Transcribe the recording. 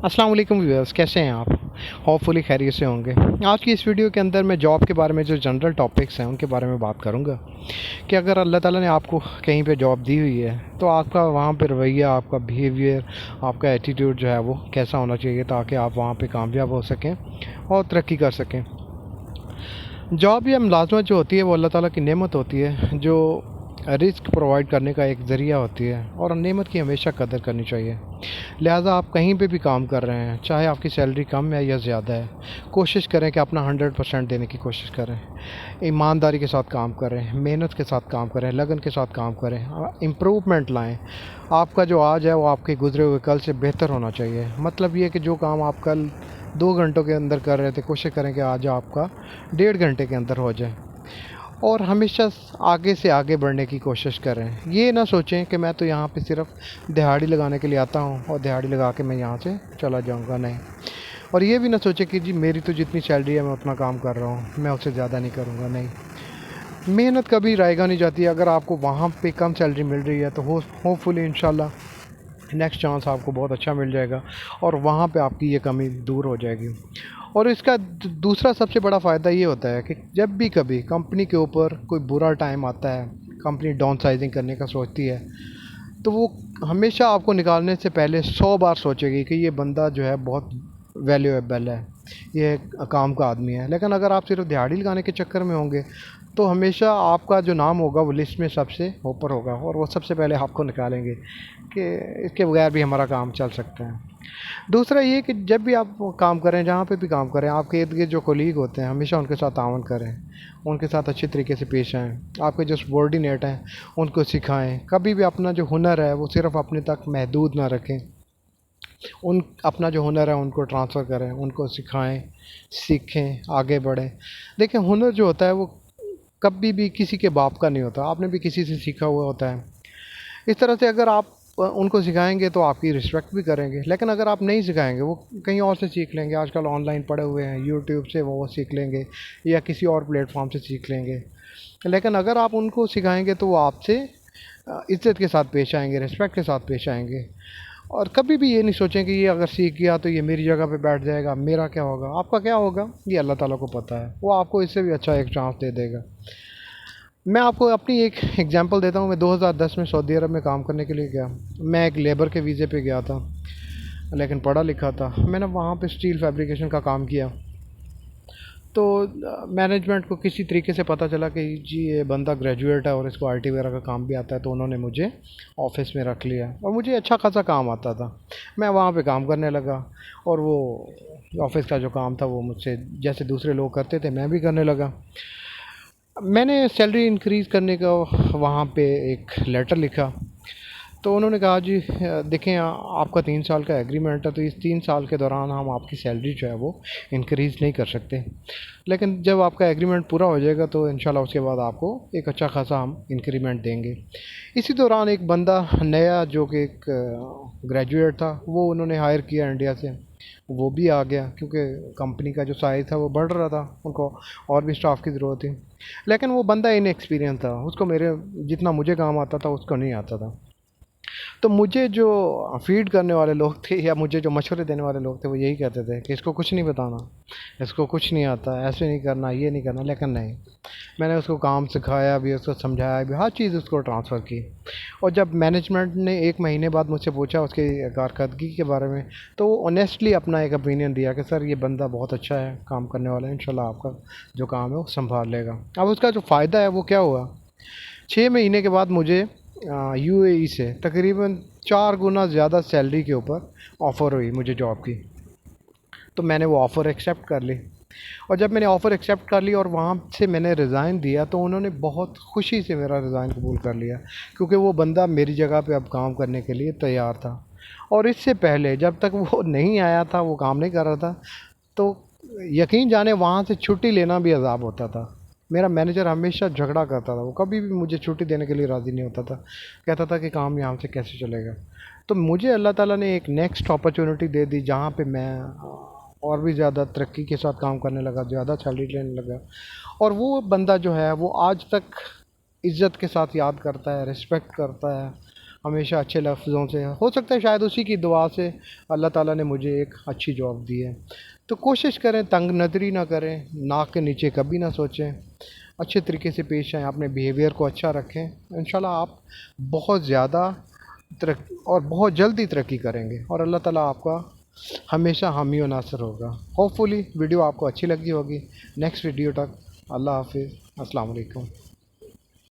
अस्सलाम वालेकुम व्यूअर्स, कैसे हैं आप? होपफुली खैरियत से होंगे। आज की इस वीडियो के अंदर मैं जॉब के बारे में जो जनरल टॉपिक्स हैं उनके बारे में बात करूंगा कि अगर अल्लाह ताला ने आपको कहीं पे जॉब दी हुई है तो आपका वहाँ पे रवैया, आपका बिहेवियर, आपका एटीट्यूड जो है वो कैसा होना चाहिए ताकि आप वहाँ पे कामयाब हो सकें और तरक्की कर सकें। जॉब या मुलाजमत जो होती है वो अल्लाह ताला की नेमत होती है जो रिस्क प्रोवाइड करने का एक ज़रिया होती है और नेमत की हमेशा कदर करनी चाहिए। लिहाजा आप कहीं पे भी काम कर रहे हैं, चाहे आपकी सैलरी कम है या ज़्यादा है, कोशिश करें कि अपना 100% देने की कोशिश करें। ईमानदारी के साथ काम करें, मेहनत के साथ काम करें, लगन के साथ काम करें, इम्प्रूवमेंट लाएं। आपका जो आज है वो आपके गुजरे हुए कल से बेहतर होना चाहिए। मतलब ये कि जो काम आप कल 2 घंटों के अंदर कर रहे थे, कोशिश करें कि आज आपका 1.5 घंटे के अंदर हो जाए। और हमेशा आगे से आगे बढ़ने की कोशिश करें। ये ना सोचें कि मैं तो यहाँ पे सिर्फ दिहाड़ी लगाने के लिए आता हूँ और दिहाड़ी लगा के मैं यहाँ से चला जाऊँगा, नहीं। और ये भी ना सोचें कि जी मेरी तो जितनी सैलरी है मैं उतना काम कर रहा हूँ, मैं उससे ज़्यादा नहीं करूँगा, नहीं। मेहनत कभी रायगा नहीं जाती। अगर आपको वहाँ पे कम सैलरी मिल रही है तो होपफुली इंशाल्लाह नेक्स्ट चांस आपको बहुत अच्छा मिल जाएगा और वहाँ पे आपकी ये कमी दूर हो जाएगी। और इसका दूसरा सबसे बड़ा फ़ायदा ये होता है कि जब भी कभी कंपनी के ऊपर कोई बुरा टाइम आता है, कंपनी डाउन साइजिंग करने का सोचती है, तो वो हमेशा आपको निकालने से पहले 100 बार सोचेगी कि ये बंदा जो है बहुत वैल्यूएबल है, ये काम का आदमी है। लेकिन अगर आप सिर्फ दिहाड़ी लगाने के चक्कर में होंगे तो हमेशा आपका जो नाम होगा वो लिस्ट में सबसे ऊपर होगा और वो सबसे पहले आपको निकालेंगे कि इसके बगैर भी हमारा काम चल सकता है। दूसरा ये कि जब भी आप काम करें, जहाँ पे भी काम करें, आपके इर्द गिर्द जो कोलीग होते हैं हमेशा उनके साथ तावन करें, उनके साथ अच्छे तरीके से पेश आएँ। आपके जो सबॉर्डिनेट हैं उनको सिखाएं। कभी भी अपना जो हुनर है वो सिर्फ अपने तक महदूद ना रखें। अपना जो हुनर है उनको ट्रांसफ़र करें, उनको सिखाएं, सीखें, आगे बढ़ें। देखें, हुनर जो होता है वो कभी भी किसी के बाप का नहीं होता, आपने भी किसी से सीखा हुआ होता है। इस तरह से अगर आप उनको सिखाएंगे तो आपकी रिस्पेक्ट भी करेंगे। लेकिन अगर आप नहीं सिखाएंगे वो कहीं और से सीख लेंगे। आजकल ऑनलाइन पड़े हुए हैं, यूट्यूब से वो सीख लेंगे या किसी और प्लेटफॉर्म से सीख लेंगे। लेकिन अगर आप उनको सिखाएंगे तो वो आपसे इज़्ज़त के साथ पेश आएंगे, रिस्पेक्ट के साथ पेश आएंगे। और कभी भी ये नहीं सोचें कि ये अगर सीख गया तो ये मेरी जगह पे बैठ जाएगा, मेरा क्या होगा, आपका क्या होगा, ये अल्लाह ताला को पता है। वो आपको इससे भी अच्छा एक चांस दे देगा। मैं आपको अपनी एक एग्जांपल देता हूँ। मैं 2010 में सऊदी अरब में काम करने के लिए गया। मैं एक लेबर के वीज़े पे गया था, लेकिन पढ़ा लिखा था। मैंने वहाँ पे स्टील फैब्रिकेशन का काम किया। तो मैनेजमेंट को किसी तरीके से पता चला कि जी ये बंदा ग्रेजुएट है और इसको आईटी वगैरह का काम भी आता है, तो उन्होंने मुझे ऑफिस में रख लिया और मुझे अच्छा खासा काम आता था। मैं वहाँ पे काम करने लगा और वो ऑफिस का जो काम था वो मुझसे जैसे दूसरे लोग करते थे मैं भी करने लगा। मैंने सैलरी इंक्रीज़ करने का वहाँ पे एक लेटर लिखा। तो उन्होंने कहा जी देखें आपका 3 साल का एग्रीमेंट है, तो इस 3 साल के दौरान हम आपकी सैलरी जो है वो इंक्रीज़ नहीं कर सकते। लेकिन जब आपका एग्रीमेंट पूरा हो जाएगा तो इंशाल्लाह उसके बाद आपको एक अच्छा खासा हम इंक्रीमेंट देंगे। इसी दौरान एक बंदा नया जो कि एक ग्रेजुएट था वो उन्होंने हायर किया इंडिया से। वो भी आ गया क्योंकि कंपनी का जो साइज़ था वो बढ़ रहा था, उनको और भी स्टाफ की ज़रूरत थी। लेकिन वो बंदा इनएक्सपीरियंस था, उसको मेरे जितना मुझे काम आता था उसको नहीं आता था। तो मुझे जो फ़ीड करने वाले लोग थे या मुझे जो मशवरे देने वाले लोग थे वो यही कहते थे कि इसको कुछ नहीं बताना, इसको कुछ नहीं आता, ऐसे नहीं करना, ये नहीं करना। लेकिन नहीं, मैंने उसको काम सिखाया भी, उसको समझाया भी, हर चीज़ उसको ट्रांसफ़र की। और जब मैनेजमेंट ने 1 महीने बाद मुझसे पूछा उसकी कारकर्दगी के बारे में, तो वो ऑनेस्टली अपना एक ओपिनियन दिया कि सर ये बंदा बहुत अच्छा है, काम करने वाला है, इंशाल्लाह आपका जो काम है वो संभाल लेगा। अब उसका जो फ़ायदा है वो क्या हुआ, 6 महीने के बाद मुझे यूएई से तकरीबन 4 गुना ज़्यादा सैलरी के ऊपर ऑफ़र हुई मुझे जॉब की। तो मैंने वो ऑफ़र एक्सेप्ट कर ली। और जब मैंने ऑफ़र एक्सेप्ट कर ली और वहाँ से मैंने रिज़ाइन दिया तो उन्होंने बहुत खुशी से मेरा रिज़ाइन कबूल कर लिया, क्योंकि वो बंदा मेरी जगह पे अब काम करने के लिए तैयार था। और इससे पहले जब तक वो नहीं आया था, वो काम नहीं कर रहा था, तो यकीन जाने वहाँ से छुट्टी लेना भी अज़ाब होता था। मेरा मैनेजर हमेशा झगड़ा करता था, वो कभी भी मुझे छुट्टी देने के लिए राज़ी नहीं होता था। कहता था कि काम यहाँ से कैसे चलेगा। तो मुझे अल्लाह ताला ने एक नेक्स्ट अपॉर्चुनिटी दे दी जहाँ पे मैं और भी ज़्यादा तरक्की के साथ काम करने लगा, ज़्यादा सैलरी लेने लगा। और वो बंदा जो है वो आज तक इज़्ज़त के साथ याद करता है, रिस्पेक्ट करता है। हमेशा अच्छे लफ्ज़ों से, हो सकता है शायद उसी की दुआ से अल्लाह ताला ने मुझे एक अच्छी जॉब दी है। तो कोशिश करें, तंग नज़री ना करें, नाक के नीचे कभी ना सोचें, अच्छे तरीके से पेश आएँ, अपने बिहेवियर को अच्छा रखें। इंशाल्लाह आप बहुत ज़्यादा और बहुत जल्दी तरक्की करेंगे और अल्लाह ताला आपका हमेशा हामी व नासर होगा। होपफुली वीडियो आपको अच्छी लगी होगी। नेक्स्ट वीडियो तक अल्लाह हाफिज़, अस्सलाम वालेकुम।